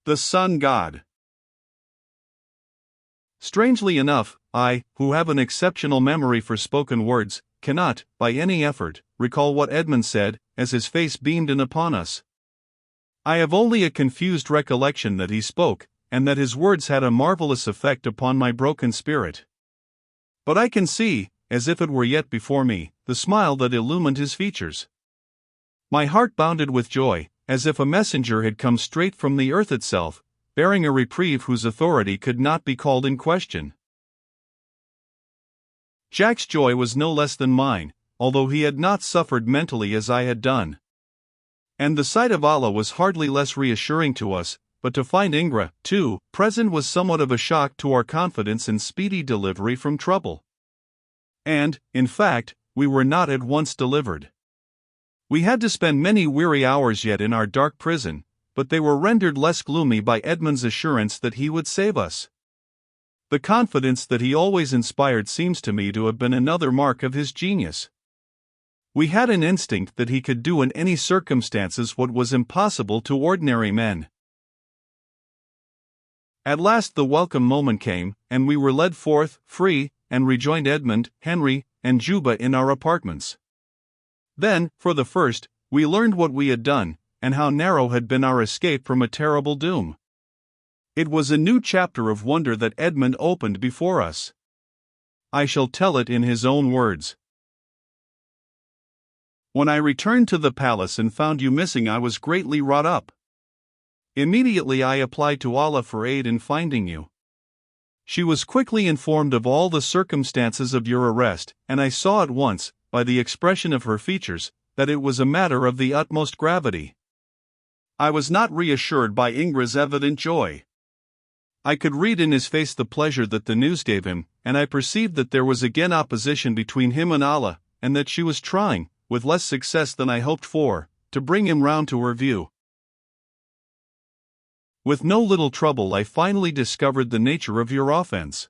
The sun god. Strangely enough, I, who have an exceptional memory for spoken words, cannot, by any effort, recall what Edmund said, as his face beamed in upon us. I have only a confused recollection that he spoke, and that his words had a marvelous effect upon my broken spirit. But I can see, as if it were yet before me, the smile that illumined his features. My heart bounded with joy, as if a messenger had come straight from the earth itself, bearing a reprieve whose authority could not be called in question. Jack's joy was no less than mine, although he had not suffered mentally as I had done. And the sight of Allah was hardly less reassuring to us, but to find Ingra, too, present was somewhat of a shock to our confidence in speedy delivery from trouble. And, in fact, we were not at once delivered. We had to spend many weary hours yet in our dark prison, but they were rendered less gloomy by Edmund's assurance that he would save us. The confidence that he always inspired seems to me to have been another mark of his genius. We had an instinct that he could do in any circumstances what was impossible to ordinary men. At last the welcome moment came, and we were led forth, free, and rejoined Edmund, Henry, and Juba in our apartments. Then, for the first, we learned what we had done, and how narrow had been our escape from a terrible doom. It was a new chapter of wonder that Edmund opened before us. I shall tell it in his own words. When I returned to the palace and found you missing, I was greatly wrought up. Immediately I applied to Allah for aid in finding you. She was quickly informed of all the circumstances of your arrest, and I saw at once, by the expression of her features, that it was a matter of the utmost gravity. I was not reassured by Ingra's evident joy. I could read in his face the pleasure that the news gave him, and I perceived that there was again opposition between him and Allah, and that she was trying, with less success than I hoped for, to bring him round to her view. With no little trouble I finally discovered the nature of your offense.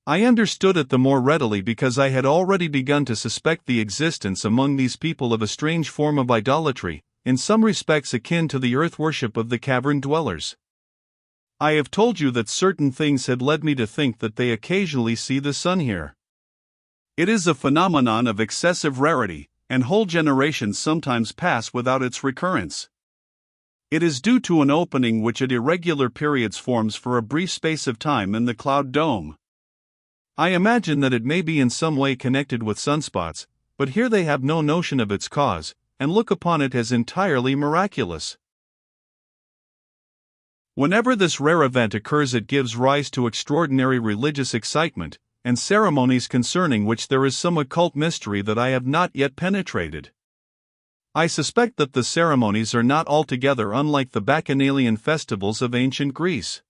I understood it the more readily because I had already begun to suspect the existence among these people of a strange form of idolatry, in some respects akin to the earth worship of the cavern dwellers. I have told you that certain things had led me to think that they occasionally see the sun here. It is a phenomenon of excessive rarity, and whole generations sometimes pass without its recurrence. It is due to an opening which at irregular periods forms for a brief space of time in the cloud dome. I imagine that it may be in some way connected with sunspots, but here they have no notion of its cause, and look upon it as entirely miraculous. Whenever this rare event occurs, it gives rise to extraordinary religious excitement, and ceremonies concerning which there is some occult mystery that I have not yet penetrated. I suspect that the ceremonies are not altogether unlike the bacchanalian festivals of ancient Greece.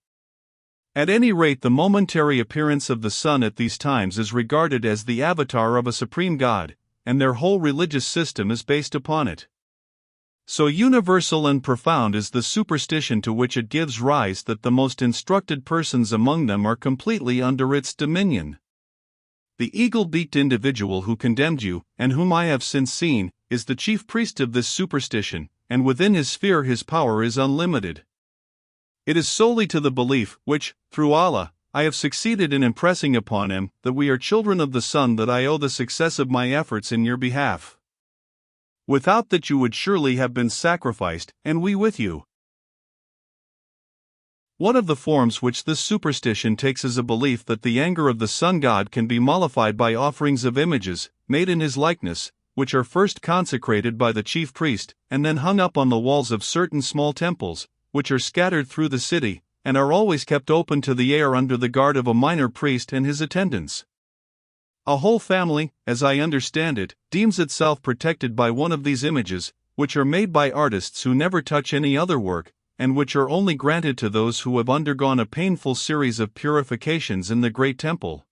At any rate, the momentary appearance of the sun at these times is regarded as the avatar of a supreme god, and their whole religious system is based upon it. So universal and profound is the superstition to which it gives rise that the most instructed persons among them are completely under its dominion. The eagle-beaked individual who condemned you, and whom I have since seen, is the chief priest of this superstition, and within his sphere his power is unlimited. It is solely to the belief which, through Allah, I have succeeded in impressing upon him that we are children of the sun that I owe the success of my efforts in your behalf. Without that you would surely have been sacrificed, and we with you. One of the forms which this superstition takes is a belief that the anger of the sun god can be mollified by offerings of images, made in his likeness, which are first consecrated by the chief priest, and then hung up on the walls of certain small temples, which are scattered through the city, and are always kept open to the air under the guard of a minor priest and his attendants. A whole family, as I understand it, deems itself protected by one of these images, which are made by artists who never touch any other work, and which are only granted to those who have undergone a painful series of purifications in the great temple.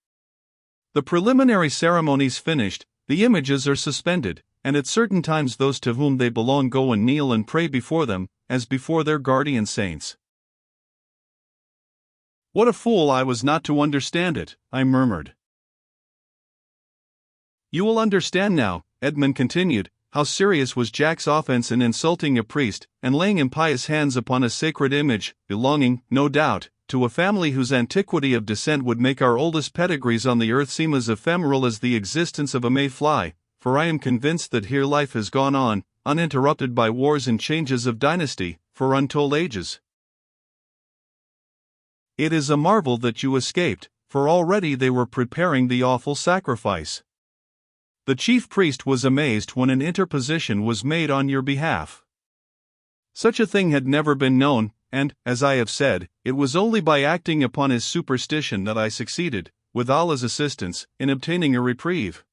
The preliminary ceremonies finished, the images are suspended, and at certain times those to whom they belong go and kneel and pray before them, as before their guardian saints. What a fool I was not to understand it, I murmured. You will understand now, Edmund continued, how serious was Jack's offense in insulting a priest and laying impious hands upon a sacred image, belonging, no doubt, to a family whose antiquity of descent would make our oldest pedigrees on the earth seem as ephemeral as the existence of a May-fly, for I am convinced that here life has gone on, uninterrupted by wars and changes of dynasty, for untold ages. It is a marvel that you escaped, for already they were preparing the awful sacrifice. The chief priest was amazed when an interposition was made on your behalf. Such a thing had never been known, and, as I have said, it was only by acting upon his superstition that I succeeded, with Allah's assistance, in obtaining a reprieve.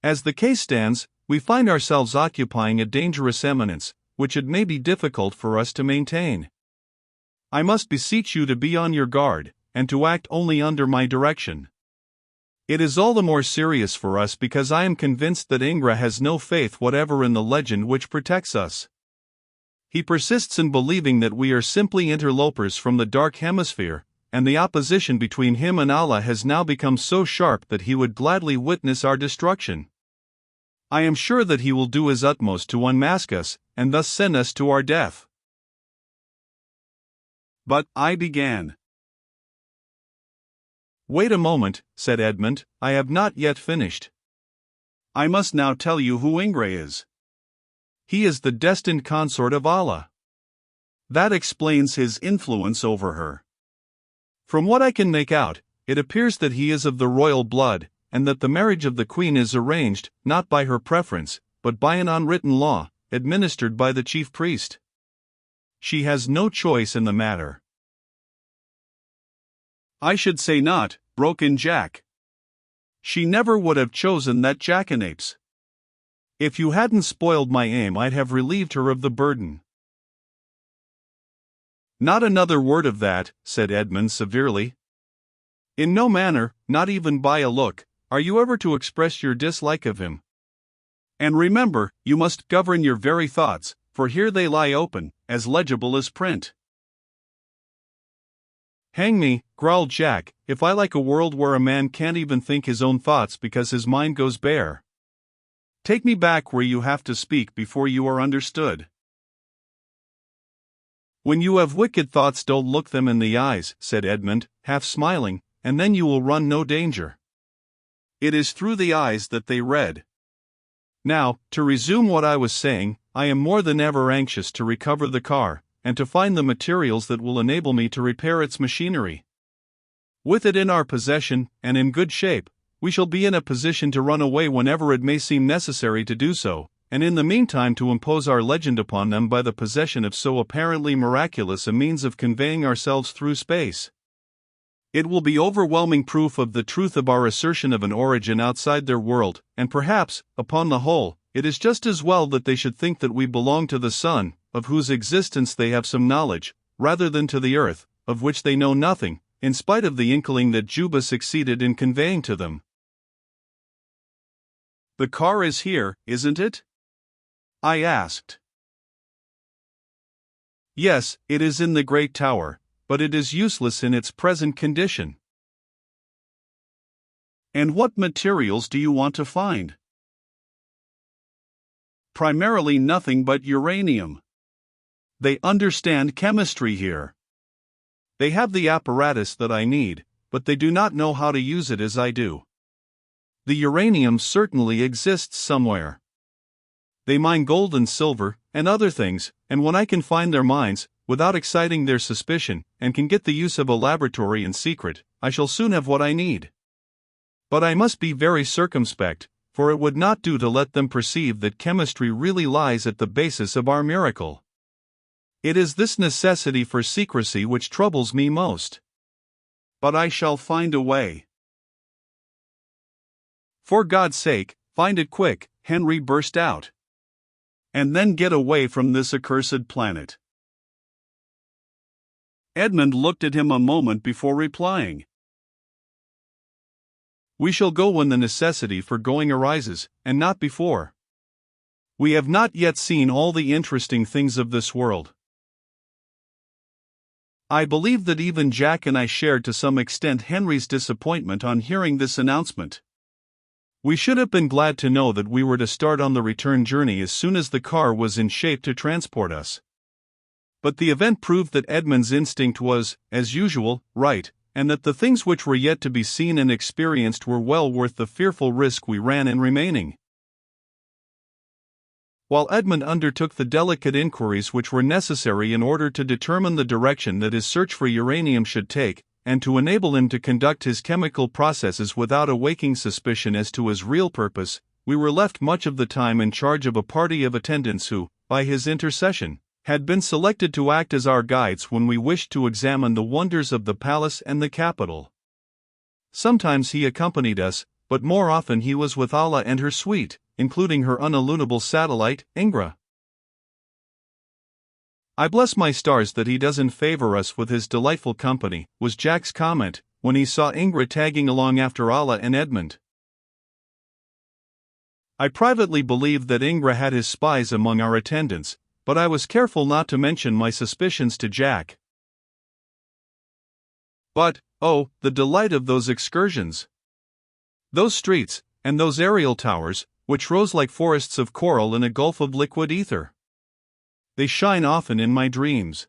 As the case stands, we find ourselves occupying a dangerous eminence, which it may be difficult for us to maintain. I must beseech you to be on your guard, and to act only under my direction. It is all the more serious for us because I am convinced that Ingra has no faith whatever in the legend which protects us. He persists in believing that we are simply interlopers from the dark hemisphere, and the opposition between him and Allah has now become so sharp that he would gladly witness our destruction. I am sure that he will do his utmost to unmask us, and thus send us to our death. But, I began. Wait a moment, said Edmund, I have not yet finished. I must now tell you who Ingra is. He is the destined consort of Allah. That explains his influence over her. From what I can make out, it appears that he is of the royal blood, and that the marriage of the queen is arranged, not by her preference, but by an unwritten law, administered by the chief priest. She has no choice in the matter. I should say not, broke in Jack. She never would have chosen that jackanapes. If you hadn't spoiled my aim, I'd have relieved her of the burden. Not another word of that, said Edmund severely. In no manner, not even by a look, are you ever to express your dislike of him. And remember, you must govern your very thoughts, for here they lie open, as legible as print. Hang me, growled Jack, if I like a world where a man can't even think his own thoughts because his mind goes bare. Take me back where you have to speak before you are understood. When you have wicked thoughts, don't look them in the eyes, said Edmund, half smiling, and then you will run no danger. It is through the eyes that they read. Now, to resume what I was saying, I am more than ever anxious to recover the car, and to find the materials that will enable me to repair its machinery. With it in our possession, and in good shape, we shall be in a position to run away whenever it may seem necessary to do so, and in the meantime to impose our legend upon them by the possession of so apparently miraculous a means of conveying ourselves through space. It will be overwhelming proof of the truth of our assertion of an origin outside their world, and perhaps, upon the whole, it is just as well that they should think that we belong to the sun, of whose existence they have some knowledge, rather than to the earth, of which they know nothing, in spite of the inkling that Juba succeeded in conveying to them. The car is here, isn't it? I asked. Yes, it is in the great tower, but it is useless in its present condition. And what materials do you want to find? Primarily nothing but uranium. They understand chemistry here. They have the apparatus that I need, but they do not know how to use it as I do. The uranium certainly exists somewhere. They mine gold and silver, and other things, and when I can find their mines, without exciting their suspicion, and can get the use of a laboratory in secret, I shall soon have what I need. But I must be very circumspect, for it would not do to let them perceive that chemistry really lies at the basis of our miracle. It is this necessity for secrecy which troubles me most. But I shall find a way. For God's sake, find it quick, Henry burst out. And then get away from this accursed planet. Edmund looked at him a moment before replying. We shall go when the necessity for going arises, and not before. We have not yet seen all the interesting things of this world. I believe that even Jack and I shared to some extent Henry's disappointment on hearing this announcement. We should have been glad to know that we were to start on the return journey as soon as the car was in shape to transport us. But the event proved that Edmund's instinct was, as usual, right, and that the things which were yet to be seen and experienced were well worth the fearful risk we ran in remaining. While Edmund undertook the delicate inquiries which were necessary in order to determine the direction that his search for uranium should take, and to enable him to conduct his chemical processes without awaking suspicion as to his real purpose, we were left much of the time in charge of a party of attendants who, by his intercession, had been selected to act as our guides when we wished to examine the wonders of the palace and the capital. Sometimes he accompanied us, but more often he was with Ala and her suite, including her unilluminable satellite, Ingra. "I bless my stars that he doesn't favor us with his delightful company," was Jack's comment, when he saw Ingra tagging along after Ala and Edmund. I privately believed that Ingra had his spies among our attendants, but I was careful not to mention my suspicions to Jack. But, oh, the delight of those excursions! Those streets, and those aerial towers, which rose like forests of coral in a gulf of liquid ether. They shine often in my dreams.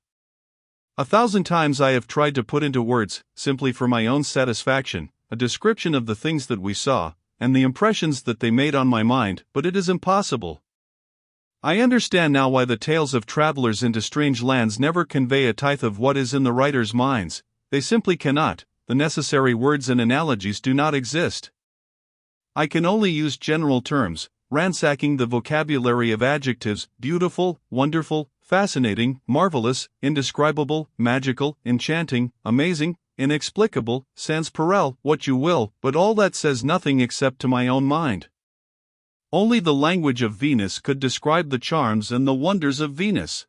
1,000 times I have tried to put into words, simply for my own satisfaction, a description of the things that we saw, and the impressions that they made on my mind, but it is impossible. I understand now why the tales of travelers into strange lands never convey a tithe of what is in the writers' minds. They simply cannot, the necessary words and analogies do not exist. I can only use general terms, ransacking the vocabulary of adjectives: beautiful, wonderful, fascinating, marvelous, indescribable, magical, enchanting, amazing, inexplicable, sans pareil, what you will, but all that says nothing except to my own mind. Only the language of Venus could describe the charms and the wonders of Venus.